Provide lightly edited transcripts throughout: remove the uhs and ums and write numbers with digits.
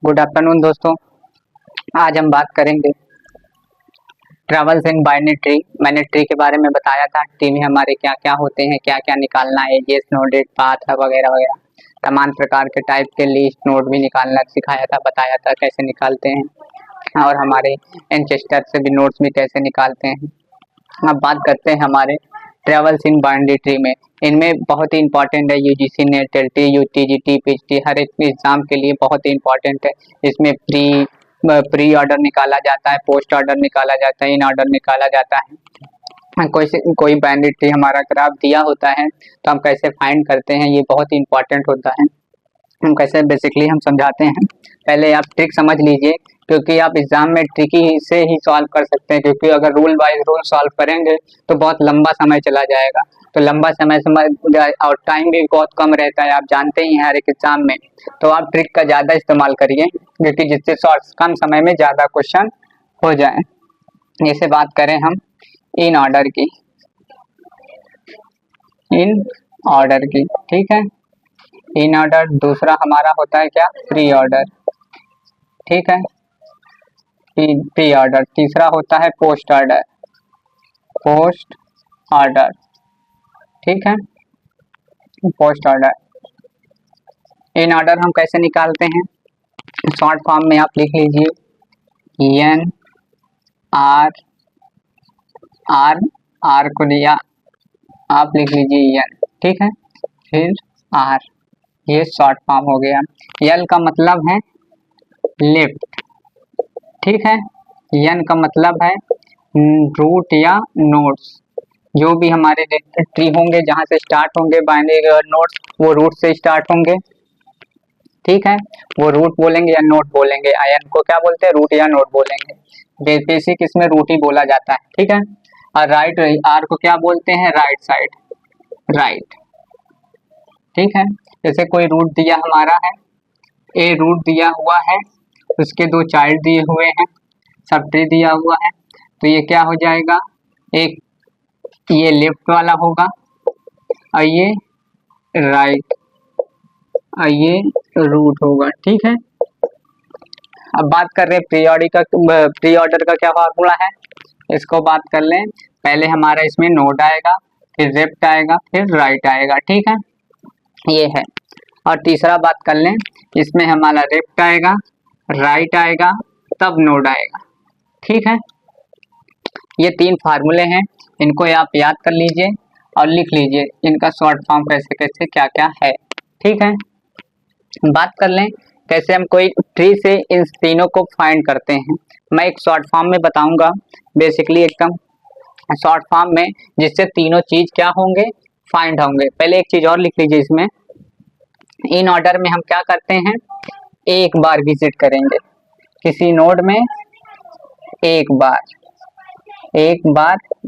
Good afternoon दोस्तों। आज हम बात करेंगे ट्रेवल्स इन बाइनरी ट्री। मैंने ट्री के बारे में बताया था, ट्री में हमारे क्या क्या होते हैं, क्या क्या निकालना है, एजेस, नोडेड, पाथ वगैरह वगैरह तमाम प्रकार के टाइप के लिस्ट नोड भी निकालना सिखाया था, बताया था कैसे निकालते हैं और हमारे एंचेस्टर से भी नोड्स भी कैसे निकालते हैं। अब बात करते हैं हमारे ट्रेवल्स इन बाइनरी ट्री में। इनमें बहुत ही इंपॉर्टेंट है यूजीसी नेट, एलटी, यूटीजीटी, पीएचडी, हर एक एग्जाम के लिए बहुत ही इंपॉर्टेंट है। इसमें प्री ऑर्डर निकाला जाता है, पोस्ट ऑर्डर निकाला जाता है, इन ऑर्डर निकाला जाता है। कोई बाइनरी ट्री हमारा ग्राफ दिया होता है तो हम कैसे फाइंड करते हैं, ये बहुत ही इंपॉर्टेंट होता है। हम कैसे बेसिकली हम समझाते हैं। पहले आप ट्रिक समझ लीजिए, क्योंकि आप एग्जाम में ट्रिकी से ही सॉल्व कर सकते हैं, क्योंकि अगर रूल वाइज रूल सॉल्व करेंगे तो बहुत लंबा समय चला जाएगा। तो लंबा समय और टाइम भी बहुत कम रहता है, आप जानते ही हैं हर एक एग्जाम में। तो आप ट्रिक का ज़्यादा इस्तेमाल करिए, क्योंकि जिससे कम समय में ज़्यादा क्वेश्चन हो जाए। जैसे बात करें हम इन ऑर्डर की, ठीक है। इन ऑर्डर, दूसरा हमारा होता है क्या, प्री ऑर्डर, ठीक है। प्री ऑर्डर, तीसरा होता है पोस्ट ऑर्डर, ठीक है, पोस्ट ऑर्डर। इन ऑर्डर हम कैसे निकालते हैं, शॉर्ट फॉर्म में आप लिख लीजिए एन आर को दिया, आप लिख लीजिए एन, ठीक है, फिर आर, ये शॉर्ट फॉर्म हो गया। एल का मतलब है लेफ्ट, ठीक है। एन का मतलब है रूट या नोड्स। जो भी हमारे ट्री होंगे, जहां से स्टार्ट होंगे बाइनरी नोड्स, वो रूट से स्टार्ट होंगे, ठीक है। वो रूट बोलेंगे या नोड बोलेंगे। एन को क्या बोलते हैं, रूट या नोड बोलेंगे। बेसिक इसमें रूट ही बोला जाता है, ठीक है। और राइट, आर को क्या बोलते हैं, राइट साइड, राइट, ठीक है। जैसे कोई रूट दिया हमारा है, ए रूट दिया हुआ है, उसके दो चाइल्ड दिए हुए हैं, सब ट्री दिया हुआ है, तो ये क्या हो जाएगा, एक ये लेफ्ट वाला होगा और ये राइट और ये रूट होगा, ठीक है। अब बात कर रहे हैं प्री ऑर्डर का क्या फार्मूला है, इसको बात कर लें। पहले हमारा इसमें नोड आएगा, फिर लेफ्ट आएगा, फिर राइट आएगा, ठीक है, ये है। और तीसरा बात कर लें, इसमें हमारा लेफ्ट आएगा, राइट आएगा, तब नोड आएगा, ठीक है। ये तीन फार्मूले हैं, इनको आप याद कर लीजिए और लिख लीजिए इनका शॉर्ट फॉर्म कैसे कैसे क्या क्या है, ठीक है। बात कर लें कैसे हम कोई ट्री से इन तीनों को फाइंड करते हैं। मैं एक शॉर्ट फॉर्म में बताऊंगा, बेसिकली एकदम शॉर्ट फॉर्म में, जिससे तीनों चीज क्या होंगे, फाइंड होंगे। पहले एक चीज और लिख लीजिए, इसमें इन ऑर्डर में हम क्या करते हैं, एक बार विजिट करेंगे किसी नोड में, एक बार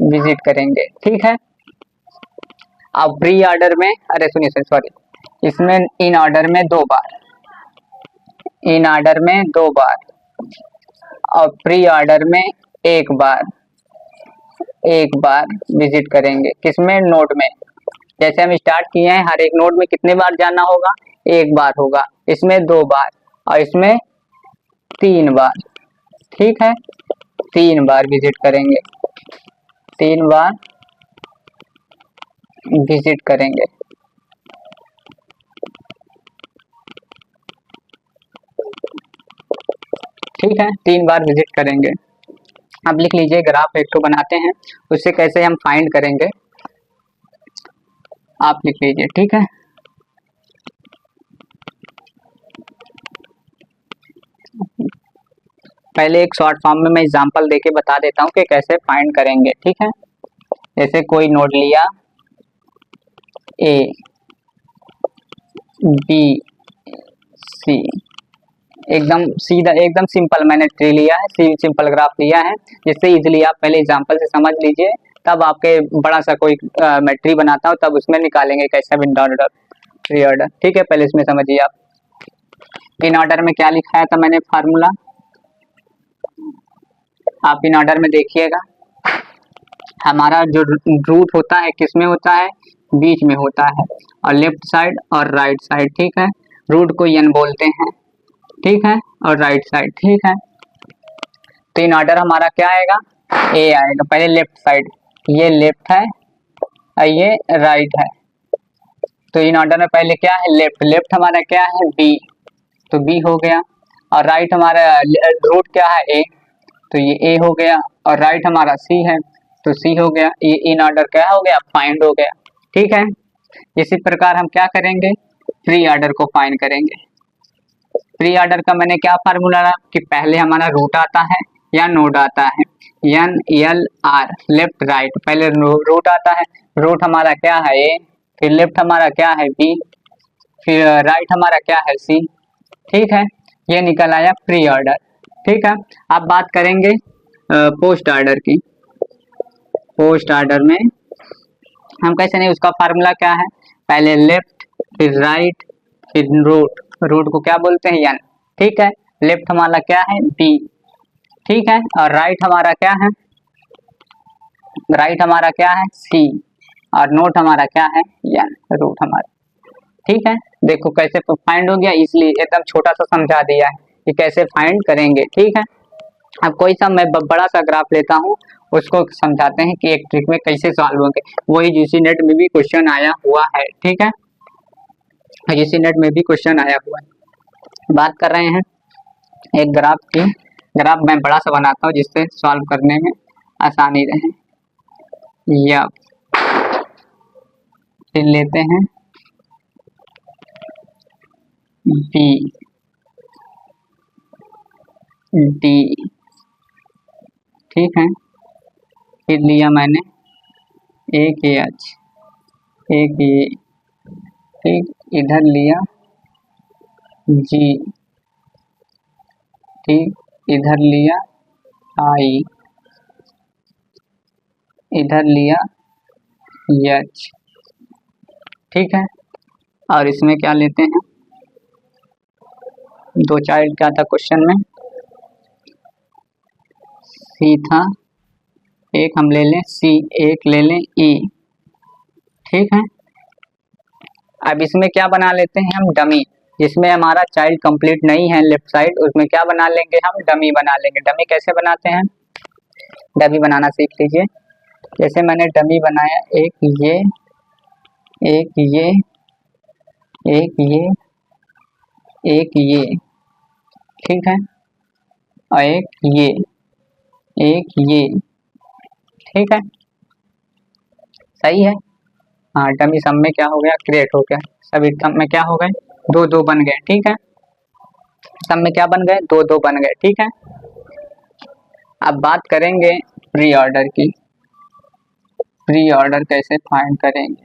विजिट करेंगे, ठीक है। अब प्री ऑर्डर में, अरे सुनिए सॉरी, इसमें इन ऑर्डर में दो बार और प्री ऑर्डर में एक बार विजिट करेंगे, किसमें, नोड में। जैसे हम स्टार्ट किए हैं, हर एक नोड में कितने बार जाना होगा, एक बार होगा, इसमें दो बार और इसमें तीन बार, ठीक है। तीन बार विजिट करेंगे, ठीक है, 3 बार विजिट करेंगे। अब लिख लीजिए, ग्राफ एक तो बनाते हैं, उससे कैसे हम फाइंड करेंगे, आप लिख लीजिए, ठीक है। पहले एक शॉर्ट फॉर्म में मैं एग्जांपल देके बता देता हूँ कि कैसे फाइंड करेंगे, ठीक है। जैसे कोई नोड लिया ए बी सी, एकदम सीधा, एकदम सिंपल मैंने ट्री लिया है, सिंपल ग्राफ लिया है, जिससे इजीली आप पहले एग्जांपल से समझ लीजिए, तब आपके बड़ा सा कोई मैं ट्री बनाता हूँ तब उसमें निकालेंगे कैसे इन ऑर्डर, प्री ऑर्डर, ठीक है। पहले इसमें समझिए आप इन ऑर्डर में क्या लिखाया था मैंने फार्मूला, आप इन ऑर्डर में देखिएगा। हमारा जो रूट होता है किसमें होता है, बीच में होता है, और लेफ्ट साइड और राइट साइड, ठीक है। रूट को एन बोलते हैं, ठीक है, और राइट साइड, ठीक है। तो इन ऑर्डर हमारा क्या आएगा, ए आएगा। पहले लेफ्ट साइड, ये लेफ्ट है और ये राइट है। तो इन ऑर्डर में पहले क्या है, लेफ्ट, लेफ्ट हमारा क्या है, बी, तो बी हो गया। और राइट हमारा रूट क्या है, ए, तो ये ए हो गया। और राइट हमारा सी है, तो सी हो गया। ये इन ऑर्डर क्या हो गया, फाइंड हो गया, ठीक है। इसी प्रकार हम क्या करेंगे, प्री ऑर्डर को फाइंड करेंगे। प्री ऑर्डर का मैंने क्या फार्मूला रहा कि पहले हमारा रूट आता है या नोड आता है, N L R, left right. पहले रूट आता है, रूट हमारा क्या है, ए, फिर लेफ्ट हमारा क्या है, बी, फिर राइट हमारा क्या है, सी, ठीक है। ये निकल आया प्री ऑर्डर, ठीक है। अब बात करेंगे पोस्ट ऑर्डर की। पोस्ट ऑर्डर में हम कैसे, नहीं, उसका फार्मूला क्या है, पहले लेफ्ट, फिर राइट, फिर रूट, रूट को क्या बोलते हैं, एन, ठीक है। लेफ्ट हमारा क्या है, बी, ठीक है। और राइट हमारा क्या है, राइट हमारा क्या है, सी, और नोट हमारा क्या है, एन, रूट हमारा, ठीक है। देखो कैसे फाइंड हो गया, इसलिए एकदम छोटा सा समझा दिया है कि कैसे फाइंड करेंगे, ठीक है। अब कोई सा मैं बड़ा सा ग्राफ लेता हूँ, उसको समझाते हैं कि एक ट्रिक में कैसे सॉल्व होंगे। वही जीसी नेट में भी क्वेश्चन आया हुआ है, ठीक है, जीसी नेट में भी क्वेश्चन आया हुआ है। बात कर रहे हैं एक ग्राफ की। ग्राफ मैं बड़ा सा बनाता हूँ जिससे सॉल्व करने में आसानी रहे। या फिर लेते हैं बी डी, ठीक है। फिर लिया मैंने एक एच, एक ये, ठीक, इधर लिया जी, ठीक, इधर लिया आई, इधर लिया एच, ठीक है। और इसमें क्या लेते हैं, दो चाइल्ड क्या था क्वेश्चन में, सी था, एक हम ले लें सी, एक ले लें ई, ठीक है। अब इसमें क्या बना लेते हैं हम, डमी, जिसमें हमारा चाइल्ड कंप्लीट नहीं है लेफ्ट साइड, उसमें क्या बना लेंगे हम, डमी बना लेंगे। डमी कैसे बनाते हैं, डमी बनाना सीख लीजिए। जैसे मैंने डमी बनाया, एक ये, एक ये, एक ये, एक ये, ठीक है, और एक ये, एक ये, ठीक है, सही है। हाँ, डमी सब में क्या हो गया, क्रिएट हो गया। सभी सब में क्या हो गए, दो दो बन गए, ठीक है। सब में क्या बन गए, दो दो बन गए, ठीक है। अब बात करेंगे प्री ऑर्डर की। प्री ऑर्डर कैसे फाइंड करेंगे,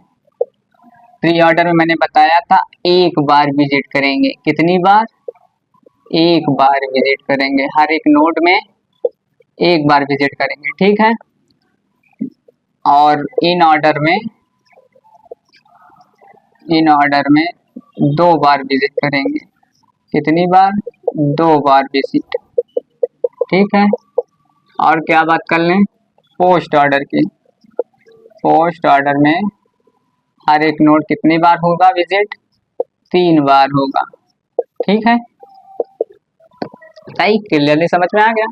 प्री ऑर्डर में मैंने बताया था एक बार विजिट करेंगे। कितनी बार, एक बार विजिट करेंगे, हर एक नोड में एक बार विजिट करेंगे, ठीक है। और इन ऑर्डर में दो बार विजिट करेंगे। कितनी बार, दो बार विजिट, ठीक है। और क्या बात कर लें, पोस्ट ऑर्डर की। पोस्ट ऑर्डर में हर एक नोड कितनी बार होगा विजिट, 3 बार होगा, ठीक है। सही, क्लियरली समझ में आ गया,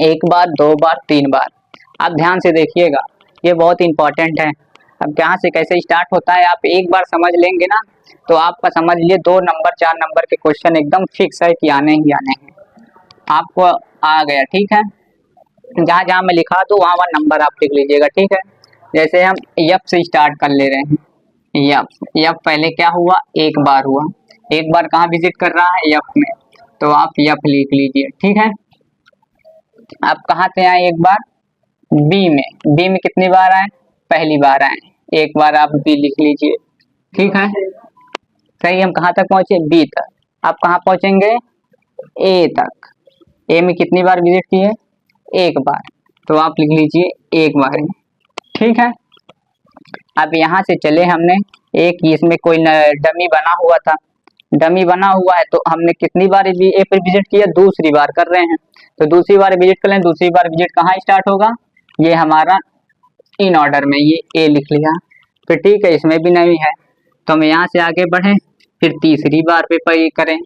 एक बार, दो बार, 3 बार। आप ध्यान से देखिएगा, ये बहुत इंपॉर्टेंट है। अब कहाँ से कैसे स्टार्ट होता है, आप एक बार समझ लेंगे ना, तो आपका समझ लिए 2 नंबर 4 नंबर के क्वेश्चन एकदम फिक्स है कि आने ही आने हैं, आपको आ गया, ठीक है। जहाँ जहाँ मैं लिखा तो वहाँ वहाँ नंबर आप लिख लीजिएगा, ठीक है। जैसे हम यफ से स्टार्ट कर ले रहे हैं, यफ, यफ पहले क्या हुआ, एक बार हुआ। एक बार कहाँ विजिट कर रहा है, यफ में, तो आप यफ लिख लीजिए, ठीक है। आप कहाँ से आए, एक बार बी में, बी में कितनी बार आए, पहली बार आए, एक बार आप बी लिख लीजिए, ठीक है। सही, हम कहाँ तक पहुंचे, बी तक। आप कहाँ पहुंचेंगे, ए तक। ए में कितनी बार विजिट किए, एक बार, तो आप लिख लीजिए एक बार, ठीक है। अब यहाँ से चले हमने एक, इसमें कोई डमी बना हुआ था, डमी बना हुआ है, तो हमने कितनी बार ए पर विजिट किया, दूसरी बार कर रहे हैं, तो दूसरी बार विजिट कर लें। दूसरी बार विजिट कहाँ स्टार्ट होगा, ये हमारा इन ऑर्डर में, ये ए लिख लिया, फिर ठीक है, इसमें भी नहीं है तो हम यहाँ से आगे बढ़े, फिर तीसरी बार पे करें,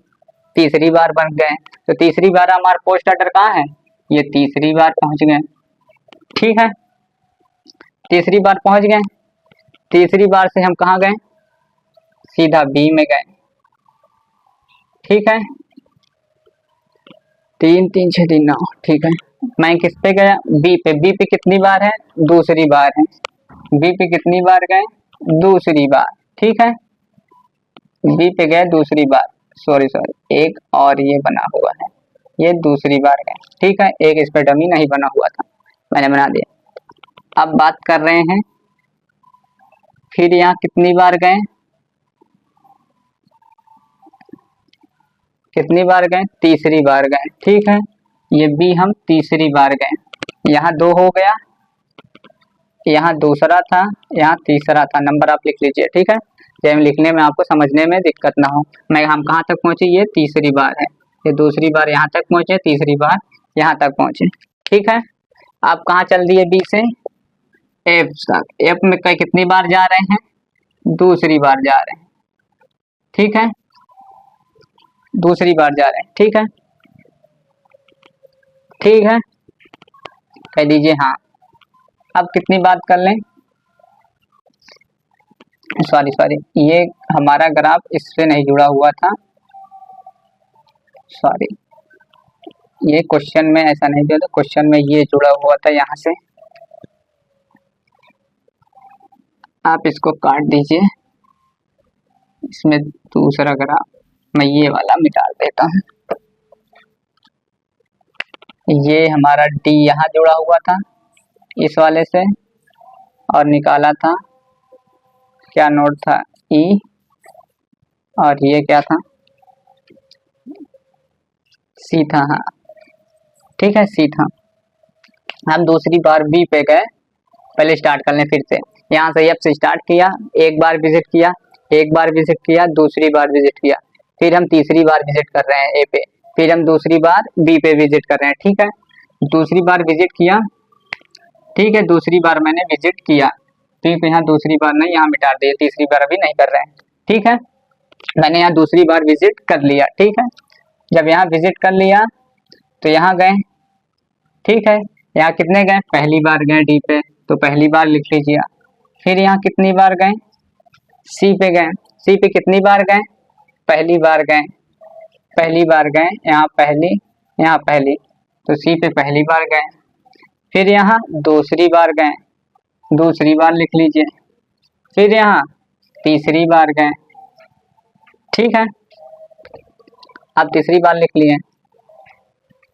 तीसरी बार बन गए। तो तीसरी बार हमारा पोस्ट ऑर्डर कहाँ है, ये तीसरी बार पहुंच गए। ठीक है, तीसरी बार पहुंच गए। तीसरी बार से हम कहाँ गए, सीधा बी में गए। ठीक है, 3 3 6 3 9। ठीक है, मैं किस पे गया, बी पे। बी पे कितनी बार है, दूसरी बार है। बी पे कितनी बार गए, दूसरी बार। ठीक है, बी पे गए दूसरी बार, सॉरी एक और ये बना हुआ है, ये दूसरी बार गए। ठीक है, एक इस पे डमी नहीं बना हुआ था, मैंने बना दिया। अब बात कर रहे हैं फिर यहाँ कितनी बार गए, कितनी बार गए, तीसरी बार गए। ठीक है, ये बी हम तीसरी बार गए। यहाँ 2 हो गया, यहाँ दूसरा था, यहाँ तीसरा था। नंबर आप लिख लीजिए। ठीक है, जब लिखने में आपको समझने में दिक्कत ना हो। मैं हम कहाँ तक पहुंचे, ये तीसरी बार है, ये दूसरी बार यहाँ तक पहुंचे, तीसरी बार यहाँ तक पहुंचे। ठीक है, आप कहाँ चल दिए, बी से एफ तक। एफ में कितनी बार जा रहे हैं, दूसरी बार जा रहे हैं। ठीक है, दूसरी बार जा रहे हैं। ठीक है, ठीक है, कह दीजिए हाँ। अब कितनी बात कर लें, सॉरी ये हमारा ग्राफ इससे नहीं जुड़ा हुआ था, सॉरी ये क्वेश्चन में ऐसा नहीं दिया था, क्वेश्चन में ये जुड़ा हुआ था यहाँ से। आप इसको काट दीजिए, इसमें दूसरा ग्राफ मैं ये वाला मिटा देता हूँ। ये हमारा डी यहाँ जुड़ा हुआ था इस वाले से, और निकाला था क्या नोड था, ई, और ये क्या था, सी था। हाँ ठीक है, सी था। हम दूसरी बार बी पे गए, पहले स्टार्ट कर लें फिर से। यहाँ से एफ से स्टार्ट किया, एक बार विजिट किया, एक बार विजिट किया, दूसरी बार विजिट किया, फिर हम तीसरी बार विजिट कर रहे हैं ए पे, फिर हम दूसरी बार बी पे विजिट कर रहे हैं। ठीक है, दूसरी बार विजिट किया। ठीक है, दूसरी बार मैंने विजिट किया, ठीक है, यहाँ दूसरी बार नहीं, यहाँ मिटा दिए, तीसरी बार अभी नहीं कर रहे हैं। ठीक है, मैंने यहाँ दूसरी बार विजिट कर लिया। ठीक है, जब यहाँ विजिट कर लिया तो यहाँ गए। ठीक है, यहाँ कितने गए, पहली बार गए डी पे, तो पहली बार लिख लीजिए। फिर यहाँ कितनी बार गए, सी पे गए। सी पे कितनी बार गए, पहली बार गए, पहली बार गए, यहाँ पहली, यहाँ पहली, तो सी पे पहली बार गए। फिर यहाँ दूसरी बार गए, दूसरी बार लिख लीजिए। फिर यहाँ तीसरी बार गए। ठीक है, अब तीसरी बार लिख लिए।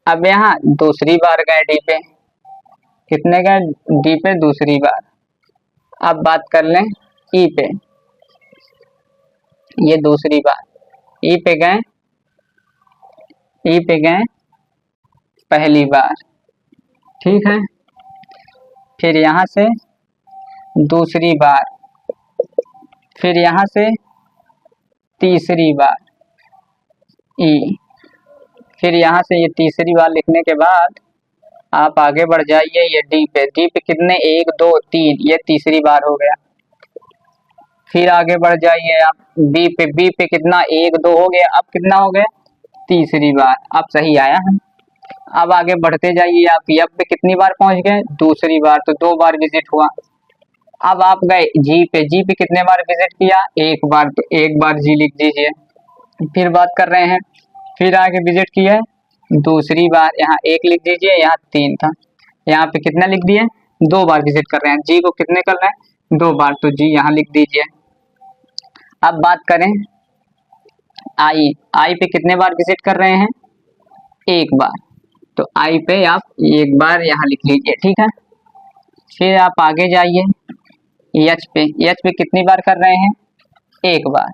अब यहाँ दूसरी बार गए डी पे, कितने गए, डी पे दूसरी बार। अब बात कर लें ई पे, ये दूसरी बार, ई पे गए, ई पे गए पहली बार। ठीक है, फिर यहाँ से दूसरी बार, फिर यहाँ से तीसरी बार ई, फिर यहाँ से ये तीसरी बार लिखने के बाद आप आगे बढ़ जाइए ये डी पे। डी पे कितने, 1 2 3, ये तीसरी बार हो गया। फिर आगे बढ़ जाइए आप बी पे, बी पे कितना, 1 2 हो गया, अब कितना हो गया, तीसरी बार। अब सही आया है। अब आगे बढ़ते जाइए आप एफ पे, कितनी बार पहुंच गए, दूसरी बार, तो 2 बार विजिट हुआ। अब आप गए जी पे, जी पे कितने बार विजिट किया, 1 बार, तो 1 बार जी लिख दीजिए। फिर बात कर रहे हैं, फिर आगे विजिट किया दूसरी बार, यहाँ 1 लिख दीजिए, यहाँ 3 था, यहाँ पे कितना लिख दिए, 2 बार विजिट कर रहे हैं। जी को कितने कर रहे हैं, 2 बार, तो जी यहाँ लिख दीजिए। अब बात करें आई, आई पे कितने बार विजिट कर रहे हैं, 1 बार, तो आई पे आप 1 बार यहाँ लिख लीजिए। ठीक है, फिर आप आगे जाइए एच पे, एच पे कितनी बार कर रहे हैं, 1 बार।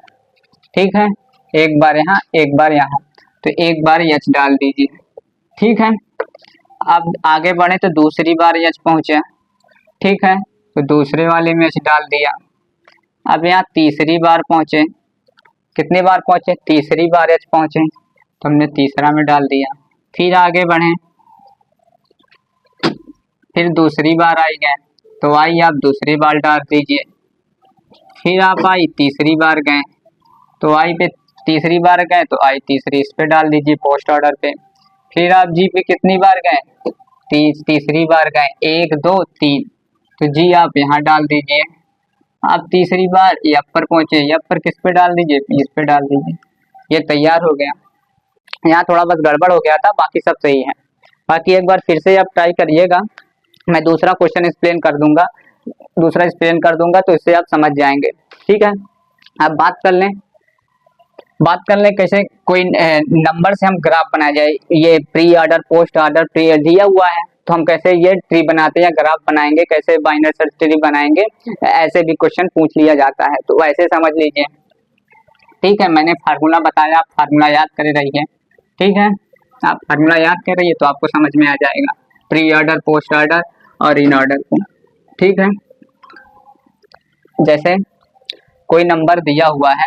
ठीक है, 1 बार यहाँ, 1 बार यहाँ, तो 1 बार एच डाल दीजिए। ठीक है, अब आगे बढ़े तो दूसरी बार एच पहुंचे। ठीक है, तो दूसरे वाले में एच डाल दिया। अब यहाँ तीसरी बार पहुंचे, कितनी बार पहुंचे, तीसरी बार एच पहुंचे, तो हमने तीसरा में डाल दिया। फिर आगे बढ़े, फिर दूसरी बार आई गए, तो आई आप दूसरी बार डाल दीजिए। फिर आप आई तीसरी बार गए, तो आई पे तीसरी बार गए तो आई तीसरी इस पे डाल दीजिए पोस्ट ऑर्डर पे। फिर आप जी पे कितनी बार गए, तीसरी बार गए, 1 2 3, तो जी आप यहाँ डाल दीजिए। आप तीसरी बार एफ पर पहुंचे, एफ पर किस पे डाल दीजिए, इस पे डाल दीजिए। ये तैयार हो गया। यहाँ थोड़ा बस गड़बड़ हो गया था, बाकी सब सही है। बाकी एक बार फिर से आप ट्राई करिएगा, मैं दूसरा क्वेश्चन एक्सप्लेन कर दूंगा, दूसरा एक्सप्लेन कर दूंगा तो इससे आप समझ जाएंगे। ठीक है, अब बात कर लें कैसे कोई नंबर से हम ग्राफ बनाया जाए। ये pre order post order tree दिया हुआ है, तो हम कैसे ये ट्री बनाते हैं या ग्राफ बनाएंगे, कैसे बाइनरी सर्च ट्री बनाएंगे, ऐसे भी क्वेश्चन पूछ लिया जाता है, तो ऐसे समझ लीजिए। ठीक है, मैंने फार्मूला बताया, आप फार्मूला याद करे रहिए। ठीक है, आप फार्मूला याद कर रहिए तो आपको समझ में आ जाएगा प्री ऑर्डर पोस्ट ऑर्डर और इन ऑर्डर को। ठीक है, जैसे कोई नंबर दिया हुआ है,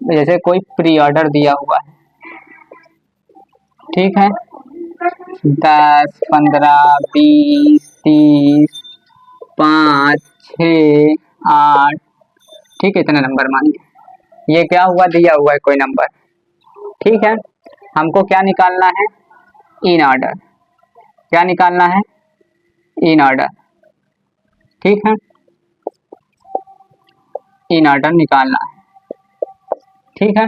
जैसे कोई प्री ऑर्डर दिया हुआ है, ठीक है, 10 15 20 30 5 6 8, ठीक है, इतने नंबर मानिए। ये क्या हुआ, दिया हुआ है कोई नंबर। ठीक है, हमको क्या निकालना है, इन ऑर्डर। क्या निकालना है, इन ऑर्डर। ठीक है, इन ऑर्डर निकालना है। ठीक है,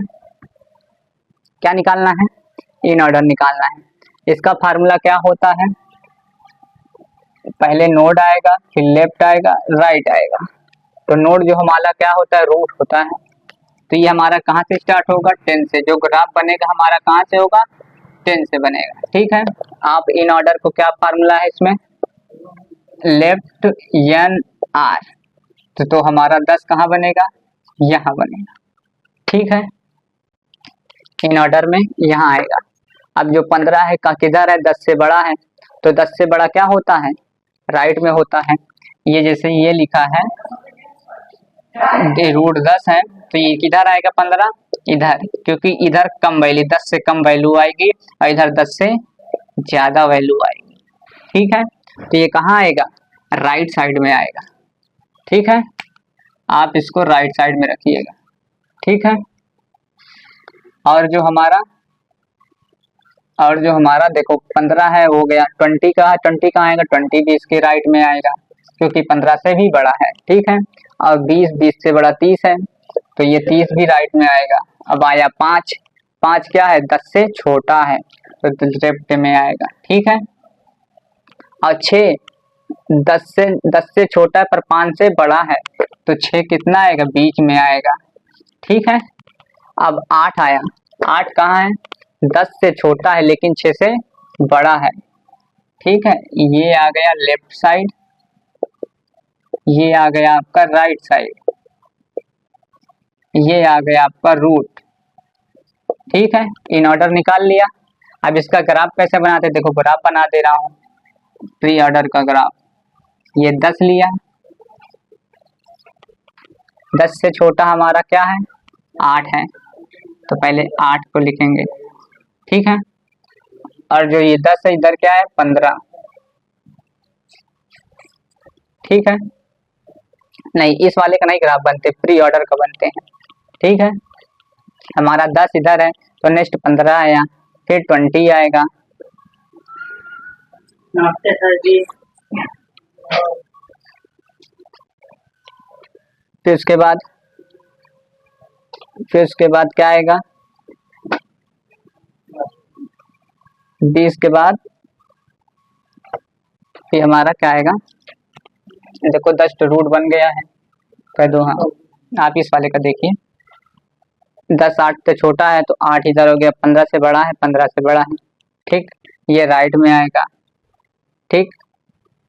क्या निकालना है, इन ऑर्डर निकालना है। इसका फार्मूला क्या होता है, पहले नोड आएगा, फिर लेफ्ट आएगा, राइट आएगा। तो नोड जो हमारा क्या होता है, रूट होता है। तो ये हमारा कहाँ से स्टार्ट होगा, 10 से। जो ग्राफ बनेगा हमारा कहाँ से होगा, 10 से बनेगा। ठीक है, आप इन ऑर्डर को क्या फार्मूला है इसमें, लेफ्ट एन आर, तो हमारा 10 कहाँ बनेगा, यहाँ बनेगा। ठीक है, इन ऑर्डर में यहाँ आएगा। अब जो 15 है का किधर है, 10 से बड़ा है, तो 10 से बड़ा क्या होता है, राइट में होता है। ये जैसे ये लिखा है रूट 10 है, तो ये किधर आएगा 15, इधर, क्योंकि इधर कम वैल्यू, 10 से कम वैल्यू आएगी और इधर 10 से ज्यादा वैल्यू आएगी। ठीक है, तो ये कहाँ आएगा, राइट साइड में आएगा। ठीक है, आप इसको राइट साइड में रखिएगा। ठीक है, और जो हमारा देखो 15 है हो गया, 20 का है, 20 कहाँ आएगा, 20 भी इसके राइट में आएगा क्योंकि 15 से भी बड़ा है। ठीक है, और 20 से बड़ा 30 है, तो ये 30 भी राइट में आएगा। अब आया 5 क्या है, 10 से छोटा है, तो लेफ्ट में आएगा। ठीक है, और 6 10 से छोटा है पर 5 से बड़ा है, तो 6 कितना आएगा, बीच में आएगा। ठीक है, अब 8 आया, 8 कहाँ है, 10 से छोटा है लेकिन 6 से बड़ा है। ठीक है, ये आ गया लेफ्ट साइड, ये आ गया आपका राइट साइड, ये आ गया आपका रूट। ठीक है, इन ऑर्डर निकाल लिया। अब इसका ग्राफ कैसे बनाते, देखो ग्राफ बना दे रहा हूँ, प्री ऑर्डर का ग्राफ। ये 10 लिया, 10 से छोटा हमारा क्या है, 8 है, तो पहले 8 को लिखेंगे। ठीक है, और जो ये 10 है इधर क्या है, 15। ठीक है, नहीं इस वाले का नहीं ग्राफ बनते, प्री ऑर्डर का बनते हैं। ठीक है, हमारा 10 इधर है, तो नेक्स्ट 15 आया, फिर 20 आएगा। फिर उसके बाद क्या आएगा, 20 के बाद फिर हमारा क्या आएगा, देखो 10 तो रूट बन गया है, कह दो हाँ। आप इस वाले का देखिए, 10 8 से छोटा है तो 8 इधर हो गया, 15 से बड़ा है, 15 से बड़ा है। ठीक, ये राइट में आएगा। ठीक,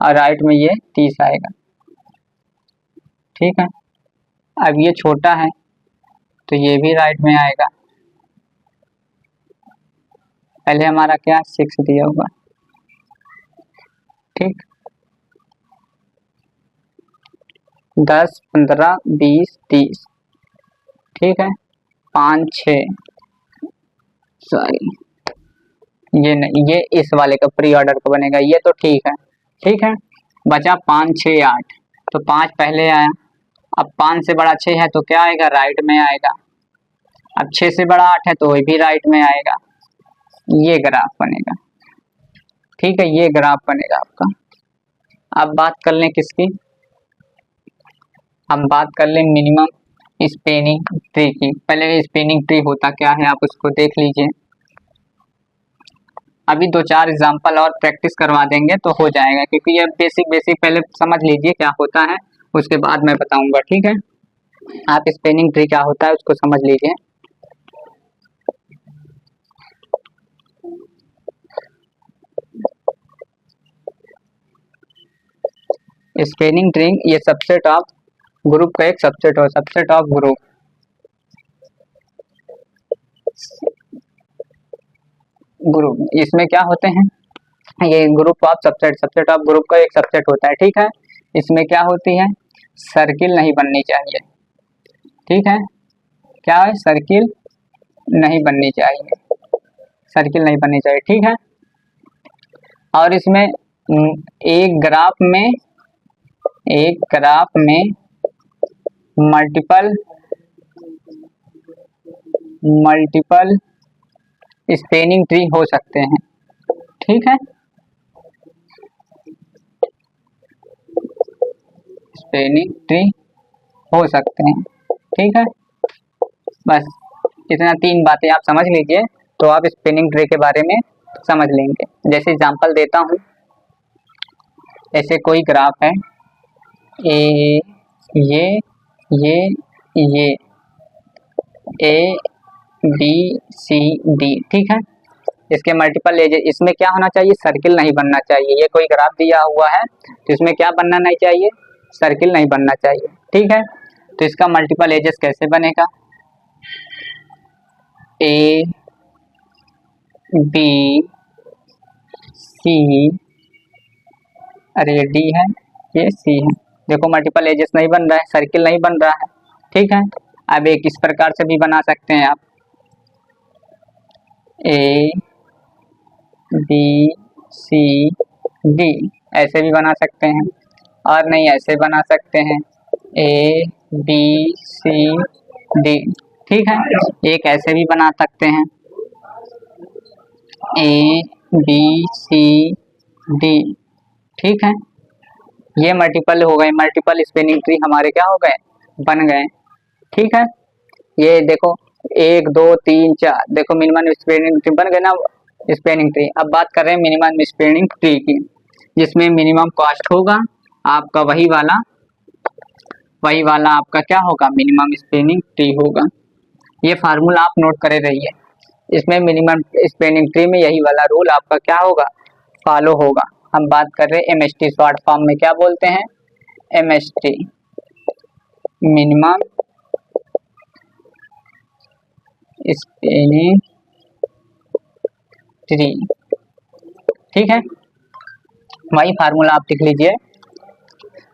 और राइट में ये 30 आएगा। ठीक है, अब ये छोटा है तो ये भी राइट में आएगा। पहले हमारा क्या 6 दिया हुआ। ठीक, 10 15 20 30। ठीक है, 5 6, सॉरी ये नहीं, ये इस वाले का प्री ऑर्डर का बनेगा, ये तो ठीक है। ठीक है, बचा 5 6 8, तो 5 पहले आया, अब 5 से बड़ा 6 है तो क्या आएगा, राइट में आएगा। अब 6 से बड़ा 8 है तो वही भी राइट में आएगा, ये ग्राफ बनेगा। ठीक है, ये ग्राफ बनेगा आपका। अब बात कर लें किसकी, हम बात कर लें मिनिमम स्पैनिंग ट्री की। पहले स्पैनिंग ट्री होता क्या है आप उसको देख लीजिए। अभी 2-4 एग्जांपल और प्रैक्टिस करवा देंगे तो हो जाएगा, क्योंकि ये बेसिक बेसिक पहले समझ लीजिए क्या होता है, उसके बाद मैं बताऊंगा। ठीक है, आप स्पैनिंग ट्री क्या होता है उसको समझ लीजिए। स्पैनिंग ट्री ये सबसेट ऑफ ग्रुप का एक सबसेट हो, सबसेट ऑफ ग्रुप। ग्रुप इसमें क्या होते हैं, ये group of subset, subset of group का एक सबसेट होता है। ठीक है, इसमें क्या होती है, सर्किल नहीं बननी चाहिए। ठीक है, क्या है, सर्किल नहीं बननी चाहिए, सर्किल नहीं बननी चाहिए। ठीक है, और इसमें एक ग्राफ में मल्टीपल स्पैनिंग ट्री हो सकते हैं। ठीक है, स्पैनिंग ट्री हो सकते हैं। ठीक है, बस इतना 3 बातें आप समझ लीजिए तो आप स्पैनिंग ट्री के बारे में समझ लेंगे। जैसे एग्जांपल देता हूँ, ऐसे कोई ग्राफ है ए, ये ए बी सी डी। ठीक है, इसके मल्टीपल एजेस, इसमें क्या होना चाहिए, सर्किल नहीं बनना चाहिए। ये कोई ग्राफ दिया हुआ है तो इसमें क्या बनना नहीं चाहिए, सर्किल नहीं बनना चाहिए। ठीक है, तो इसका मल्टीपल एजेस कैसे बनेगा, ए बी सी, अरे ये डी है ये सी है, देखो मल्टीपल एजेस नहीं बन रहा है, सर्किल नहीं बन रहा है। ठीक है, अब एक इस प्रकार से भी बना सकते हैं आप, ए बी सी डी, ऐसे भी बना सकते हैं, और नहीं ऐसे बना सकते हैं, ए बी सी डी। ठीक है, एक ऐसे भी बना सकते हैं, ए बी सी डी। ठीक है, ये मल्टीपल हो गए, मल्टीपल स्पैनिंग ट्री हमारे क्या हो गए, बन गए। ठीक है, ये देखो 1 2 3 4, देखो मिनिमम स्पैनिंग ट्री बन गए ना, स्पैनिंग ट्री। अब बात कर रहे हैं मिनिमम स्पैनिंग ट्री की, जिसमें मिनिमम कॉस्ट होगा आपका वही वाला आपका क्या होगा, मिनिमम स्पैनिंग ट्री होगा। ये फार्मूला आप नोट करे रहिए, इसमें मिनिमम स्पैनिंग ट्री में यही वाला रूल आपका क्या होगा, फॉलो होगा। हम बात कर रहे हैं MST, शॉर्ट फॉर्म में क्या बोलते हैं, MST, मिनिमम स्पैनिंग ट्री। ठीक है, वही फार्मूला आप लिख लीजिए,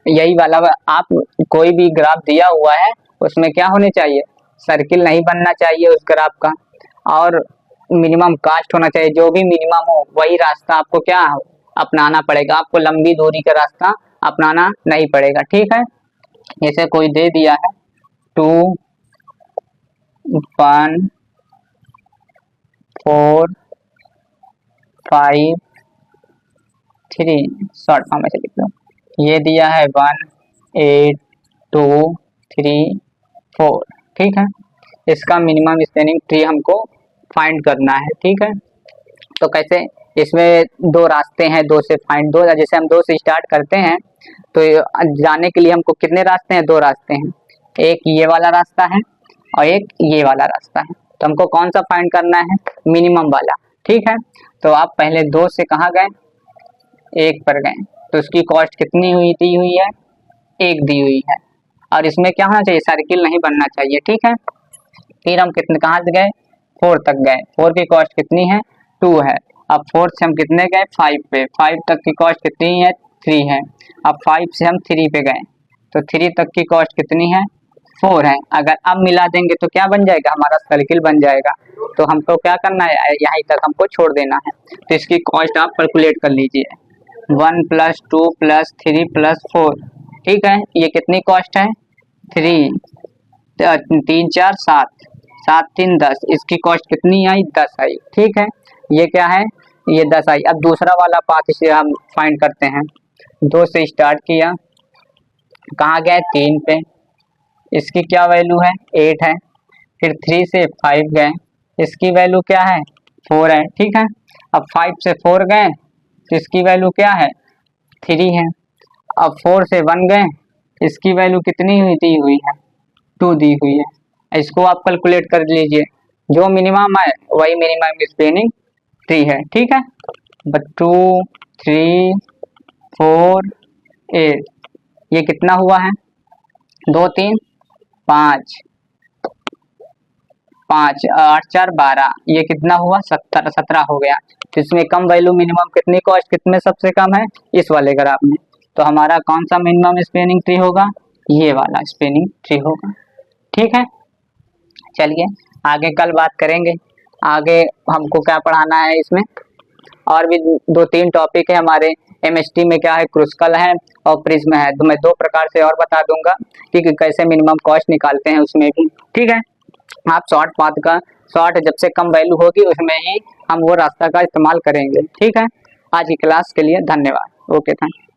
यही वाला। आप कोई भी ग्राफ दिया हुआ है उसमें क्या होने चाहिए, सर्किल नहीं बनना चाहिए उस ग्राफ का, और मिनिमम कास्ट होना चाहिए। जो भी मिनिमम हो वही रास्ता आपको क्या अपनाना पड़ेगा, आपको लंबी दूरी का रास्ता अपनाना नहीं पड़ेगा। ठीक है, जैसे कोई दे दिया है 2 1 4 5 3, शॉर्ट फॉर्म में से लिख लो। ये दिया है 1 8 2 3 4। ठीक है, इसका मिनिमम स्पैनिंग ट्री हमको फाइंड करना है। ठीक है, तो कैसे, इसमें 2 रास्ते हैं, 2 से फाइंड, 2 जैसे हम 2 से स्टार्ट करते हैं तो जाने के लिए हमको कितने रास्ते हैं, 2 रास्ते हैं, एक ये वाला रास्ता है और एक ये वाला रास्ता है। तो हमको कौन सा फाइंड करना है, मिनिमम वाला। ठीक है, तो आप पहले 2 से कहाँ गए, 1 पर गए, तो उसकी कॉस्ट कितनी दी हुई है, 1 दी हुई है, और इसमें क्या होना चाहिए, सर्किल नहीं बनना चाहिए। ठीक है, फिर हम कितने कहाँ से गए, 4 तक गए, 4 की कॉस्ट कितनी है, 2 है। अब 4 से हम कितने गए, 5 पे, 5 तक की कॉस्ट कितनी है, 3 है। अब 5 से हम 3 पे गए तो 3 तक की कॉस्ट कितनी है, 4 है। अगर अब मिला देंगे तो क्या बन जाएगा, हमारा सर्किल बन जाएगा। तो हमको क्या करना है, यहीं तक हमको छोड़ देना है। तो इसकी कॉस्ट आप कैलकुलेट कर लीजिए, 1 + 2 + 3 + 4। ठीक है, ये कितनी कॉस्ट है, 3 3 4 7 7 3 10, इसकी कॉस्ट कितनी आई 10 आई। ठीक है, ये क्या है, ये 10 आई। अब दूसरा वाला पाथ इसे हम फाइंड करते हैं। 2 से स्टार्ट किया, कहाँ गए 3 पे, इसकी क्या वैल्यू है 8 है। फिर 3 से 5 गए, इसकी वैल्यू क्या है 4 है। ठीक है, अब 5 से 4 गए, इसकी वैल्यू क्या है 3 है। अब 4 से 1 गए, इसकी वैल्यू कितनी हुई दी हुई है 2 दी हुई है। इसको आप कैलकुलेट कर लीजिए, जो मिनिमम है वही मिनिमम स्पेनिंग ट्री है। ठीक है, 2 3 4 8, ये कितना हुआ है 2 3 5 5 8 4 12, ये कितना हुआ 17 हो गया। तो इसमें कम वैल्यू मिनिमम कितनी कॉस्ट कितने सबसे कम है इस वाले ग्राफ में। तो हमारा कौन सा मिनिमम स्पेनिंग ट्री होगा, ये वाला स्पेनिंग ट्री होगा। ठीक है, चलिए आगे कल बात करेंगे, आगे हमको क्या पढ़ाना है इसमें। और भी 2-3 टॉपिक है हमारे एमएसटी में, क्या है क्रूस्कल है और प्रिज्म है। तो मैं 2 प्रकार से और बता दूंगा कि कैसे मिनिमम कॉस्ट निकालते हैं उसमें भी। ठीक है, आप शॉर्ट पाथ का शॉर्ट जब से कम वैल्यू होगी उसमें ही हम वो रास्ता का इस्तेमाल करेंगे। ठीक है, आज की क्लास के लिए धन्यवाद। Okay, thank you.